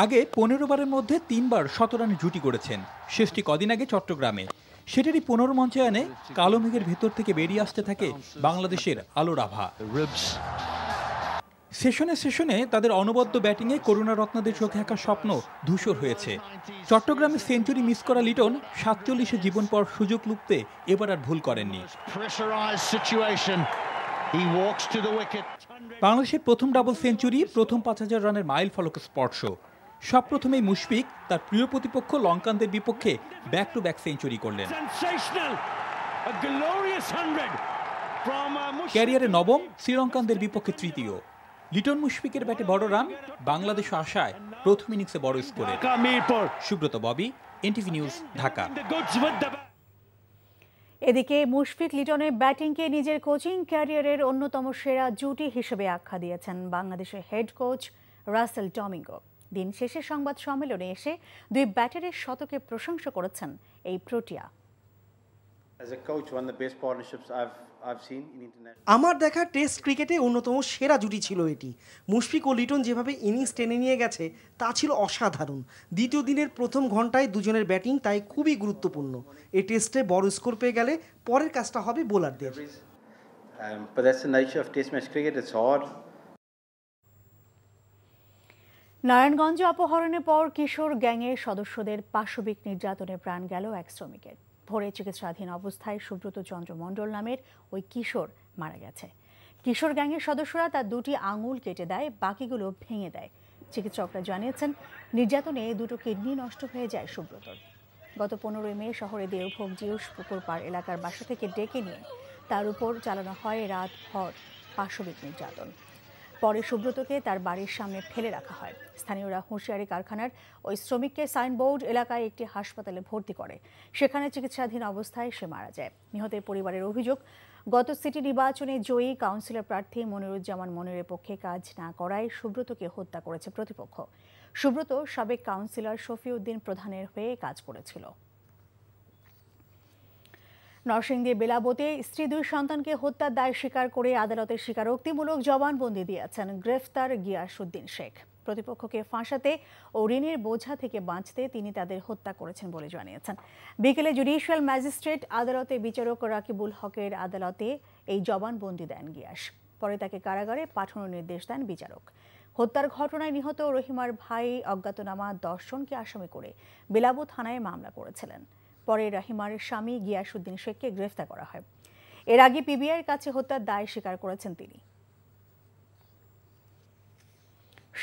আগে ১৫ বারের মধ্যে ৩ বার ১৭ রানের জুটি করেছেন, শেষটি কদিন আগে চট্টগ্রামে। সেটারই পুনর্মঞ্চায়নে কালো মেঘের ভেতর থেকে বেরিয়ে আসতে থাকে বাংলাদেশের আলোর আভা। সেশনে তাদের অনবদ্য ব্যাটিংয়ে করুণা রত্নাদের চোখে আঁকা স্বপ্ন ধূসর হয়েছে। চট্টগ্রামে সেঞ্চুরি মিস করা লিটন ৪৭-এ জীবন পর সুযোগ লুপতে এবার আর ভুল করেননি। বাংলাদেশের প্রথম ডাবল সেঞ্চুরি, প্রথম ৫০০০ রানের মাইল ফলক স্পর্শ। সব প্রথমেই মুশফিক তার প্রিয় প্রতিপক্ষ লঙ্কানদের বিপক্ষে ব্যাক টু ব্যাক সেঞ্চুরি করলেন। ক্যারিয়ারে নবম, শ্রীলঙ্কানদের বিপক্ষে তৃতীয়। লিটন মুশফিকের ব্যাটে বড় রান, বাংলাদেশ আশায় প্রথম ইনিংসে বড় স্কোরে। Subrata Bobby, NTV news, Dhaka. এদিকে মুশফিক লিটনের ব্যাটিংকে নিজের কোচিং ক্যারিয়ারের অন্যতম সেরা জুটি হিসেবে আখ্যা দিয়েছেন বাংলাদেশের হেড কোচ রাসেল ডমিঙ্গো। দিন শেষে সংবাদ সম্মেলনে এসে দুই ব্যাটারের শতকে প্রশংসা করেছেন এই প্রোটিয়া। আমার দেখা টেস্ট ক্রিকেটে অন্যতম সেরা জুটি ছিল এটি। মুশফিক ও লিটন যেভাবে ইনিংস টেনে নিয়ে গেছে তা ছিল অসাধারণ। দ্বিতীয় দিনের প্রথম ঘন্টায় দুজনের ব্যাটিং তাই খুবই গুরুত্বপূর্ণ। এই টেস্টে বড় স্কোর পেয়ে গেলে পরের কাজটা হবে বোলারদের। নারায়ণগঞ্জ অপহরণের পর কিশোর গ্যাংয়ের সদস্যদের পাশবিক নির্যাতনে প্রাণ গেল এক শ্রমিকের। ভোরে চিকিৎসাধীন অবস্থায় সুব্রত চন্দ্র মণ্ডল নামের ওই কিশোর মারা গেছে। কিশোর গ্যাংয়ের সদস্যরা তার দুটি আঙুল কেটে দেয়, বাকিগুলো ভেঙে দেয়। চিকিৎসকরা জানিয়েছেন নির্যাতনে দুটো কিডনি নষ্ট হয়ে যায় সুব্রতর। গত 15 মে শহরে দেওভোগ জিউস পুকুর পাড় এলাকার বাসা থেকে ডেকে নিয়ে তার উপর চালানো হয় রাতভর পাশবিক নির্যাতন। পরে সুব্রতকে তার বাড়ির সামনে ফেলে রাখা হয়। স্থানীয়রা হুঁশিয়ারি কারখানার ওই শ্রমিককে সাইনবোর্ড এলাকায় একটি হাসপাতালে ভর্তি করে। সেখানে চিকিৎসাধীন অবস্থায় সে মারা যায়। নিহতের পরিবারের অভিযোগ, গত সিটি নির্বাচনে জয়ী কাউন্সিলর প্রার্থী মনিরুজ্জামান মনিরের পক্ষে কাজ না করায় সুব্রতকে হত্যা করেছে প্রতিপক্ষ। সুব্রত সাবেক কাউন্সিলর শফিউদ্দিন প্রধানের হয়ে কাজ করেছিল। নরসিংদীর বেলাবতে স্ত্রী 2 সন্তানকে হত্যার দায় স্বীকার করে আদালতে স্বীকারোক্তিমূলক জবানবন্দি দিয়েছেন গ্রেফতার গিয়াসউদ্দিন শেখ। প্রতিপক্ষকে ফাঁসাতে ও ঋণের বোঝা থেকে বাঁচতে তিনি তাদের হত্যা করেছেন বলে জানিয়েছেন। বিকেলে জুডিশিয়াল ম্যাজিস্ট্রেট আদালতে বিচারক রাকিবুল হকের আদালতে এই জবানবন্দি দেন গিয়াস। পরে তাকে কারাগারে পাঠানোর নির্দেশ দেন বিচারক। হত্যার ঘটনায় নিহত রহিমার ভাই অজ্ঞাতনামা 10 জনকে আসামি করে বেলাবো থানায় মামলা করেছিলেন। পরে রহিমার স্বামী গিয়াসউদ্দিন শেখকে গ্রেফতার করা হয়। এর আগে পিবিআইয়ের কাছে হত্যার দায় স্বীকার করেছেন তিনি।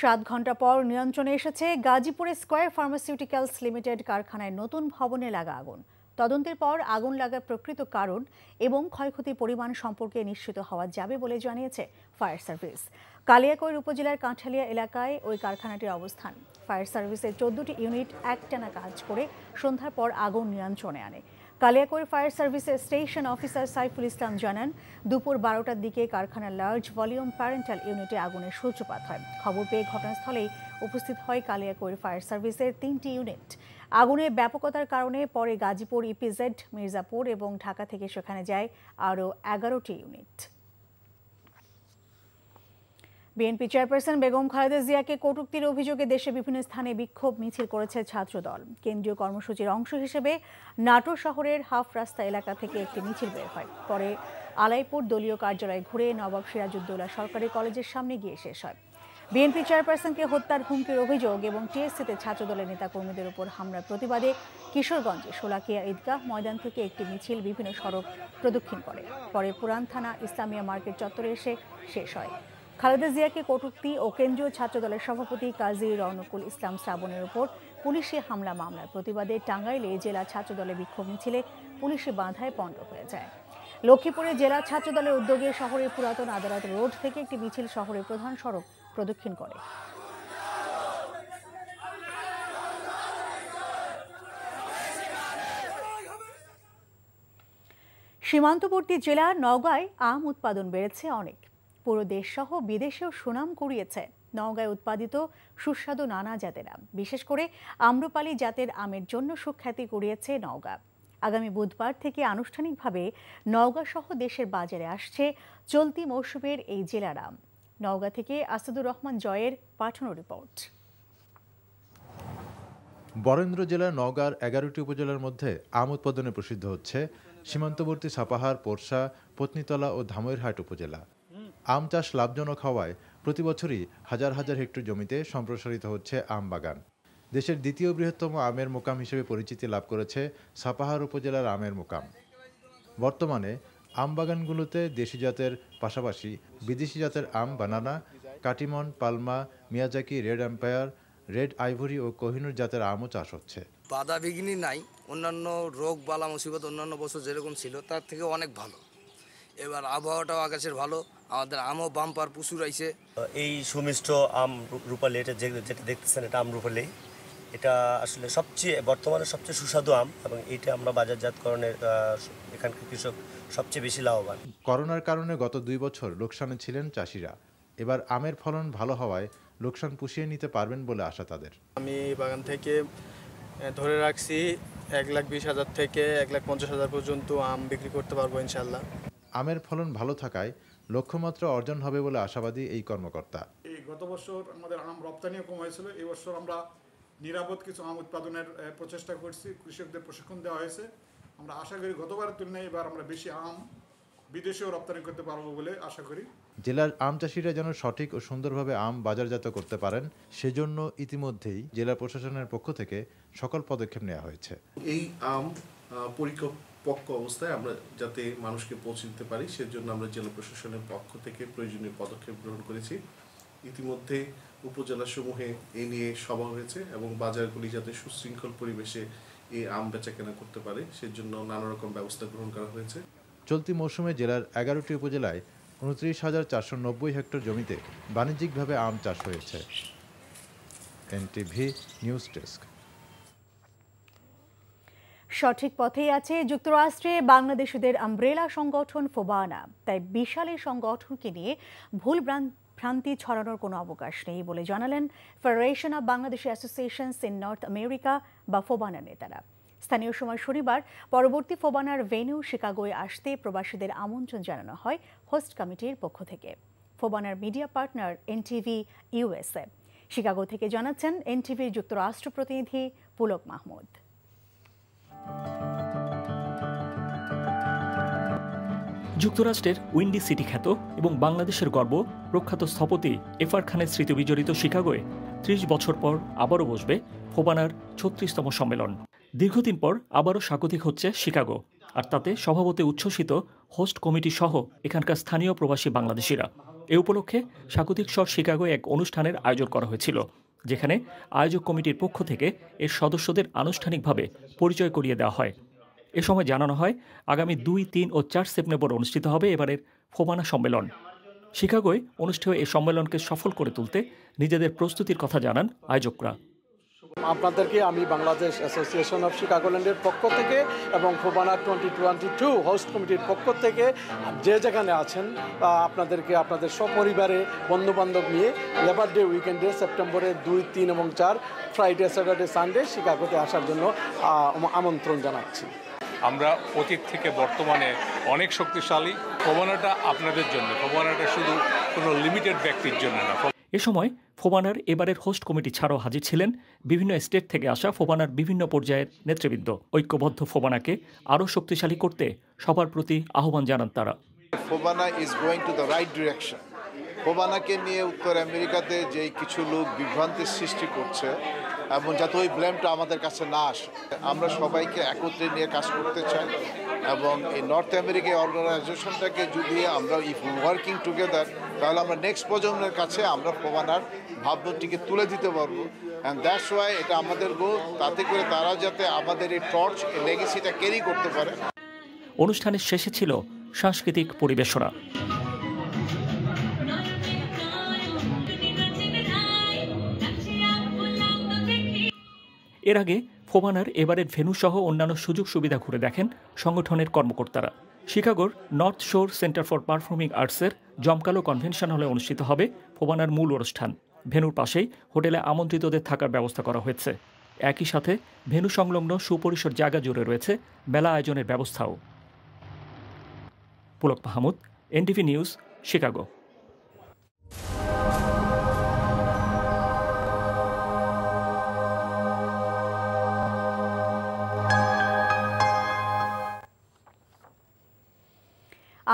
7 ঘন্টা পর নিয়ন্ত্রণে এসেছে গাজীপুরে স্কয়ার ফার্মাসিউটিক্যালস লিমিটেড কারখানায় নতুন ভবনে লাগা আগুন। তদন্তের পর আগুন লাগার প্রকৃত কারণ এবং ক্ষয়ক্ষতির পরিমাণ সম্পর্কে নিশ্চিত হওয়া যাবে বলে জানিয়েছে ফায়ার সার্ভিস। কালিয়াকৈর উপজেলার কাঁঠালিয়া এলাকায় ওই কারখানাটির অবস্থান। ফায়ার সার্ভিসের 14টি ইউনিট একটানা কাজ করে সন্ধ্যার পর আগুন নিয়ন্ত্রণে আনে। কালিয়াকৈর ফায়ার সার্ভিসের স্টেশন অফিসার সাইফুল ইসলাম জানান, দুপুর 12টার দিকে কারখানার লার্জ ভলিউম প্যারেন্টাল ইউনিটে আগুনের সূত্রপাত হয়। খবর পেয়ে ঘটনাস্থলেই উপস্থিত হয় কালিয়াকৈর ফায়ার সার্ভিসের 3টি ইউনিট। আগুনের ব্যাপকতার কারণে পরে গাজীপুর, ইপিজেড, মির্জাপুর এবং ঢাকা থেকে সেখানে যায় আরও 11টি unit. BNP chairperson Begum Khaleda জিয়াকে কটূক্তির অভিযোগে দেশে বিভিন্ন স্থানে বিক্ষোভ মিছিল করেছে ছাত্রদল। কেন্দ্রীয় কর্মসূচির অংশ হিসেবে নাটোর শহরের হাফ রাস্তা এলাকা থেকে একটি মিছিল বের হয়। পরে আলাইপুর দলীয় কার্যালয় ঘুরে নবাব সিরাজউদ্দৌলা সরকারি কলেজের সামনে গিয়ে শেষ হয়। বিএনপি চেয়ারপারসনকে হত্যার হুমকির অভিযোগ এবং টিএসসিতে ছাত্রদলের নেতাকর্মীদের উপর হামলার প্রতিবাদে কিশোরগঞ্জে শোলাকিয়া ঈদগাহ ময়দান থেকে একটি মিছিল বিভিন্ন সড়ক প্রদক্ষিণ করে। পরে পুরান থানা ইসলামিয়া মার্কেট চত্বরে এসে শেষ হয়। খালেদা জিয়াকে কটূক্তি ও কেন্দ্রীয় ছাত্রদলের সভাপতি কাজী রওনকুল ইসলাম শ্রাবণের উপর পুলিশি হামলা মামলার প্রতিবাদে টাঙ্গাইলে জেলা ছাত্রদলের বিক্ষোভ মিছিলে পুলিশি বাধায় পণ্ড হয়ে যায়। লক্ষ্মীপুরে জেলা ছাত্রদলের উদ্যোগে শহরের পুরাতন আদালত রোড থেকে একটি মিছিল শহরের প্রধান সড়ক প্রদক্ষিণ করে। সীমান্তবর্তী জেলা নওগাঁয় আম উৎপাদন বেড়েছে অনেক। পুরো দেশসহ বিদেশেও সুনাম কুড়িয়েছে নওগাঁয় উৎপাদিত সুস্বাদু নানা জাতের আম। বিশেষ করে আম্রপালি জাতের আমের জন্য সুখ্যাতি কুড়িয়েছে নওগাঁ। আগামী বুধবার থেকে আনুষ্ঠানিকভাবে নওগাঁ সহ দেশের বাজারে আসছে চলতি মৌসুমের এই জেলার আম। নওগাঁ থেকে আসাদুর রহমান জয়ের পাঠানো রিপোর্ট। বরেন্দ্র জেলার নওগাঁর 11টি উপজেলার মধ্যে আম উৎপাদনে প্রসিদ্ধ হচ্ছে সীমান্তবর্তী সাপাহার, পোরশা, পত্নীতলা ও ধামইরহাট উপজেলা। আম চাষ লাভজনক হওয়ায় প্রতি বছরই হাজার হাজার হেক্টর জমিতে সম্প্রসারিত হচ্ছে আম বাগান। দেশের দ্বিতীয় বৃহত্তম আমের মোকাম হিসেবে পরিচিতি লাভ করেছে সাপাহার উপজেলার আমের মোকাম। বর্তমানে আম বাগানগুলোতে দেশি জাতের পাশাপাশি বিদেশি জাতের আম, banana, Katimon, Palmer, Miyazaki, red empire, red ivory ও কোহিনুর জাতের আমও চাষ হচ্ছে। বাধা বিঘ্নি নাই, অন্যান্য রোগ বালা মুসিবত অন্যান্য বছর যেরকম ছিল তার থেকে অনেক ভালো। এবার আবহাওয়াটাও আকাশের ভালো, আমাদের আমও বাম্পার প্রচুর আইছে। এই সুমিষ্ট আম রূপালি, এটা যেটা দেখতেছেন এটা আম রূপালি, এটা আসলে বর্তমানে সবচেয়ে সুস্বাদু আম এবং এইটা আমরা বাজারজাতকরণের এখানকার কৃষক সবচেয়ে বেশি লাভবান। করোনার কারণে গত 2 বছর লোকসানে ছিলেন চাষিরা। এবার আমের ফলন ভালো হওয়ায় লোকসান পুষিয়ে নিতে পারবেন বলে আশা তাদের। আমি এই বাগান থেকে ধরে রাখছি 1,20,000 থেকে 1,50,000 পর্যন্ত আম বিক্রি করতে পারবো ইনশাল্লাহ। আমের ফলন ভালো থাকায় লক্ষ্যমাত্রা অর্জন হবে বলে আশাবাদী এই কর্মকর্তা। এই গত বছর আমাদের আম রপ্তানিও কম হয়েছিল, এই বছর আমরা নিরাপদ কিছু আম উৎপাদনের প্রচেষ্টা করছি, কৃষকদের প্রশিক্ষণ দেওয়া হয়েছে। আমরা আশা করি গতবারের তুলনায় এবার আমরা বেশি আম বিদেশেও রপ্তানি করতে পারবো বলে আশা করি। জেলার আম চাষিরা যেন সঠিক ও সুন্দরভাবে আম বাজারজাত করতে পারেন, সেজন্য ইতিমধ্যেই জেলা প্রশাসনের পক্ষ থেকে সকল পদক্ষেপ নেওয়া হয়েছে। এই আম পরিপক্ক অবস্থায় আমরা যাতে মানুষকে পৌঁছে দিতে পারি সেজন্য আমরা জেলা প্রশাসনের পক্ষ থেকে প্রয়োজনীয় পদক্ষেপ গ্রহণ করেছি। ইতিমধ্যে উপজেলা সমূহে এ নিয়ে সভা হয়েছে এবং বাজারগুলি যাতে সুশৃঙ্খল পরিবেশে এই আম বেচাকেনা করতে পারে সেজন্য নানা রকম ব্যবস্থা গ্রহণ করা হয়েছে। চলতি মৌসুমে জেলার 11টি উপজেলায় 29,490 হেক্টর জমিতে বাণিজ্যিকভাবে আম চাষ হয়েছে। NTV news desk. সঠিক পথেই আছে যুক্তরাষ্ট্রে বাংলাদেশিদের আমব্রেলা সংগঠন ফোবানা, তাই বিশাল এই সংগঠনকে নিয়ে ভুল ভ্রান্তি ছড়ানোর কোনো অবকাশ নেই বলে জানালেন federation of Bangladeshi associations in north America বা ফোবানা নেতারা। স্থানীয় সময় শনিবার পরবর্তী ফোবানার ভেন্যু শিকাগোয় আসতে প্রবাসীদের আমন্ত্রণ জানানো হয় হোস্ট কমিটির পক্ষ থেকে। ফোবানার media partner NTV USA. Chicago থেকে জানাচ্ছেন এনটিভির যুক্তরাষ্ট্র প্রতিনিধি পুলক মাহমুদ। যুক্তরাষ্ট্রের উইন্ডি সিটি খ্যাত এবং বাংলাদেশের গর্ব প্রখ্যাত স্থপতি এফআর খানের স্মৃতি বিজড়িত শিকাগোয় ৩০ বছর পর আবারও বসবে ফোবানার ৩৬তম সম্মেলন। দীর্ঘদিন পর আবারও স্বাগতিক হচ্ছে শিকাগো, আর তাতে স্বভাবতই উচ্ছ্বসিত হোস্ট কমিটি সহ এখানকার স্থানীয় প্রবাসী বাংলাদেশিরা। এ উপলক্ষে স্বাগতিক স্বর শিকাগোয় এক অনুষ্ঠানের আয়োজন করা হয়েছিল, যেখানে আয়োজক কমিটির পক্ষ থেকে এর সদস্যদের আনুষ্ঠানিকভাবে পরিচয় করিয়ে দেওয়া হয়। এ সময় জানানো হয় আগামী ২, ৩ ও ৪ সেপ্টেম্বর অনুষ্ঠিত হবে এবারের ফোবানা সম্মেলন। শিকাগোয় অনুষ্ঠেয় এই সম্মেলনকে সফল করে তুলতে নিজেদের প্রস্তুতির কথা জানান আয়োজকরা। আপনাদেরকে আমি বাংলাদেশ অ্যাসোসিয়েশন অফ শিকাগোল্যান্ডের পক্ষ থেকে এবং ফোবানা 2022 হোস্ট কমিটির পক্ষ থেকে যে যেখানে আছেন আপনাদেরকে আপনাদের সপরিবারে বন্ধুবান্ধব নিয়ে লেবার ডে উইকেন্ডে সেপ্টেম্বরের ২, ৩ এবং ৪ ফ্রাইডে, স্যাটারডে, সানডে শিকাগোতে আসার জন্য আমন্ত্রণ জানাচ্ছি। আমরা অতীত থেকে বর্তমানে অনেক শক্তিশালী। ফোবানাটা আপনাদের জন্য, ফোবানাটা শুধু কোনো লিমিটেড ব্যক্তির জন্য না। এ সময় ফোবানার এবারের হোস্ট কমিটি ছাড়াও হাজির ছিলেন বিভিন্ন স্টেট থেকে আসা ফোবানার বিভিন্ন পর্যায়ের নেতৃবৃন্দ। ঐক্যবদ্ধ ফোবানাকে আরও শক্তিশালী করতে সবার প্রতি আহ্বান জানান তারা। FOBANA is going to the right direction. ফোবানাকে নিয়ে উত্তর আমেরিকাতে যেই কিছু লোক বিভ্রান্তির সৃষ্টি করছে এবং যাতে ওই ব্লেমটা আমাদের কাছে না আসে, আমরা সবাইকে একত্রে নিয়ে কাজ করতে চাই এবং এই নর্থ আমেরিকা অর্গানাইজেশনটাকে যদি আমরা ইফ ওয়ার্কিং টুগেদার, তাহলে আমরা নেক্সট প্রজন্মের কাছে আমরা ফোবানার ভাবনাটিকে তুলে দিতে পারবো। অ্যান্ড দ্যাটস ওয়াই এটা আমাদের গোল, তাতে করে তারা যাতে আমাদের এই টর্চ, এই লেগেসিটা ক্যারি করতে পারে। অনুষ্ঠানের শেষে ছিল সাংস্কৃতিক পরিবেশনা। এর আগে ফোবানার এবারের ভেন্যু সহ অন্যান্য সুযোগ সুবিধা ঘুরে দেখেন সংগঠনের কর্মকর্তারা। শিকাগোর নর্থ শোর সেন্টার ফর পারফর্মিং আর্টসের জমকালো কনভেনশন হলে অনুষ্ঠিত হবে ফোবানার মূল অনুষ্ঠান। ভেন্যুর পাশেই হোটেলে আমন্ত্রিতদের থাকার ব্যবস্থা করা হয়েছে। একই সাথে ভেন্যু সংলগ্ন সুপরিসর জায়গা জুড়ে রয়েছে মেলা আয়োজনের ব্যবস্থাও। Pulak Mahmud, NTV news, Chicago.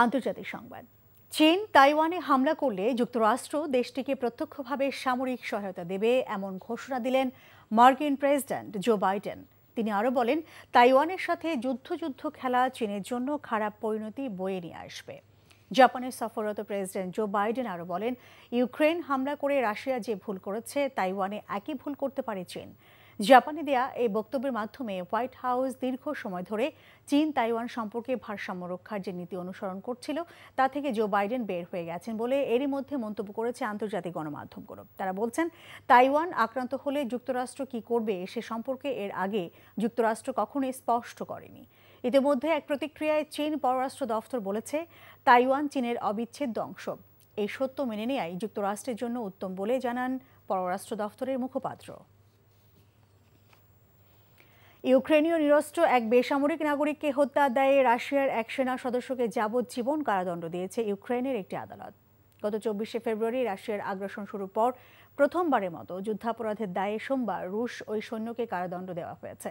আন্তর্জাতিক সংবাদ। চীন তাইওয়ানে হামলা করলে যুক্তরাষ্ট্র দেশটিকে প্রত্যক্ষভাবে সামরিক সহায়তা দেবে এমন ঘোষণা দিলেন মার্কিন প্রেসিডেন্ট জো বাইডেন। তিনি আরও বলেন, তাইওয়ানের সাথে যুদ্ধ খেলা চীনের জন্য খারাপ পরিণতি বয়ে নিয়ে আসবে। জাপানের সফররত প্রেসিডেন্ট জো বাইডেন আরও বলেন, ইউক্রেন হামলা করে রাশিয়া যে ভুল করেছে, তাইওয়ানে একই ভুল করতে পারে চীন। জাপানে দেয়া এই বক্তব্যের মাধ্যমে হোয়াইট হাউস দীর্ঘ সময় ধরে চীন তাইওয়ান সম্পর্কে ভারসাম্য রক্ষার যে নীতি অনুসরণ করছিল তা থেকে জো বাইডেন বের হয়ে গেছেন বলে এরই মধ্যে মন্তব্য করেছে আন্তর্জাতিক গণমাধ্যমগুলো। তারা বলছেন, তাইওয়ান আক্রান্ত হলে যুক্তরাষ্ট্র কি করবে সে সম্পর্কে এর আগে যুক্তরাষ্ট্র কখনোই স্পষ্ট করেনি। ইতিমধ্যে এক প্রতিক্রিয়ায় চীন পররাষ্ট্র দফতর বলেছে, তাইওয়ান চীনের অবিচ্ছেদ্য অংশ। এই সত্য মেনে নেয়াই যুক্তরাষ্ট্রের জন্য উত্তম বলে জানান পররাষ্ট্র দফতরের মুখপাত্র। ইউক্রেনীয় নিরস্ত্র এক বেসামরিক নাগরিককে হত্যা দায়ে রাশিয়ার এক সেনা সদস্যকে যাবজ্জীবন কারাদণ্ড দিয়েছে ইউক্রেনের একটি আদালত। গত 24শে ফেব্রুয়ারি রাশিয়ার আগ্রাসন শুরুর পর প্রথমবারের মতো যুদ্ধাপরাধের দায়ে সোমবার রুশ ওই সৈন্যকে কারাদণ্ড দেওয়া হয়েছে।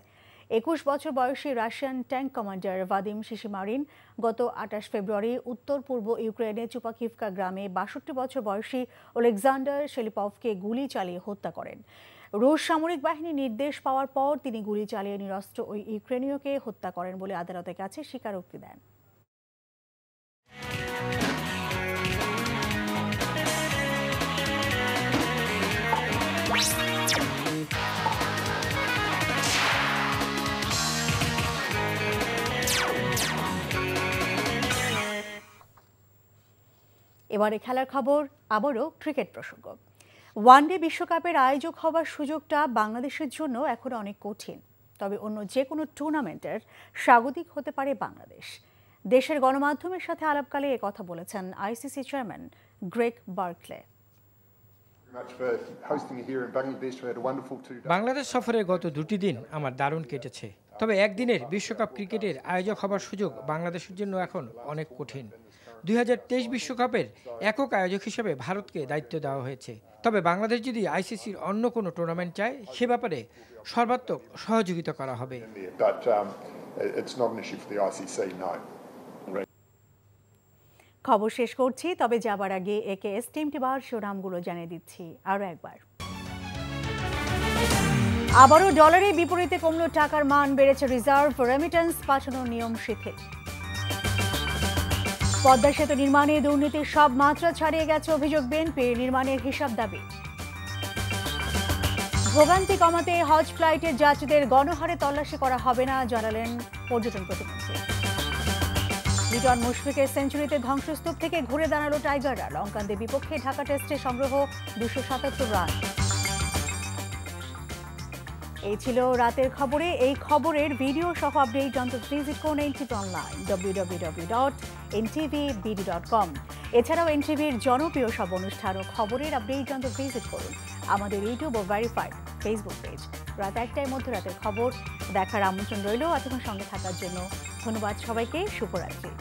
21 বছর বয়সী রাশিয়ান ট্যাঙ্ক কমান্ডার ভাদিম শিশিমারিন গত 28 ফেব্রুয়ারি উত্তর পূর্ব ইউক্রেনের চুপাকিভকা গ্রামে 62 বছর বয়সী ওলেকজান্ডার শেলিপভকে গুলি চালিয়ে হত্যা করেন। রুশ সামরিক বাহিনীর নির্দেশ পাওয়ার পর তিনি গুলি চালিয়ে নিরস্ত্র ওই ইউক্রেনীয়কে হত্যা করেন বলে আদালতের কাছে স্বীকারোক্তি দেন। এবারে খেলার খবর, আবারও ক্রিকেট প্রসঙ্গ। ওয়ানডে বিশ্বকাপের আয়োজক হওয়ার সুযোগটা বাংলাদেশের জন্য এখন অনেক কঠিন, তবে অন্য যে কোনো টুর্নামেন্টের স্বাগতিক হতে পারে বাংলাদেশ। দেশের গণমাধ্যমের সাথে আলাপকালে কথা বলেছেন ICC chairman Greg Barclay. Bangladesh সফরের গত 2 দিন আমার দারুণ কেটেছে, তবে একদিনের বিশ্বকাপ ক্রিকেটের আয়োজক হবার সুযোগ বাংলাদেশের জন্য এখন অনেক কঠিন। 2023 বিশ্বকাপের একক আয়োজক হিসেবে ভারতকে দায়িত্ব দেওয়া হয়েছে, তবে বাংলাদেশ যদি আইসিসির অন্য কোনো টুর্নামেন্ট চায় সে ব্যাপারে সর্বাত্মক সহযোগিতা করা হবে। খবর শেষ করছি, তবে যাবার আগে একেএস টিমটি বার শিরোনামগুলো জানিয়ে দিচ্ছি আরও একবার। আবারও ডলারের বিপরীতে কমল টাকার মান, বেড়েছে রিজার্ভ, রেমিটেন্স পাঠানোর নিয়ম শিথিল। পদ্মা সেতু নির্মাণে দুর্নীতির সব মাত্রা ছাড়িয়ে গেছে অভিযোগ বিএনপির, নির্মাণের হিসাব দাবি। ভোগান্তি কমাতে হজ ফ্লাইটের যাত্রীদের গণহারে তল্লাশি করা হবে না, জানালেন পর্যটন প্রতিমন্ত্রী। লিটন মুশফিকের সেঞ্চুরিতে ধ্বংসস্তূপ থেকে ঘুরে দাঁড়ালো টাইগাররা, লঙ্কানদের বিপক্ষে ঢাকা টেস্টে সংগ্রহ 277 রান। এই ছিল রাতের খবরে। এই খবরের ভিডিও সহ আপডেট জানতে ভিজিট করুন এনটিভি অনলাইন www.ntvbd.com। এছাড়াও এনটিভির জনপ্রিয় সব অনুষ্ঠান ও খবরের আপডেট জানতে ভিজিট করুন আমাদের ইউটিউব ও ভেরিফাইড ফেসবুক পেজ। রাত 1টায় মধ্যরাতের খবর দেখার আমন্ত্রণ রইল। এতক্ষণ সঙ্গে থাকার জন্য ধন্যবাদ সবাইকে। শুভরাত্রি।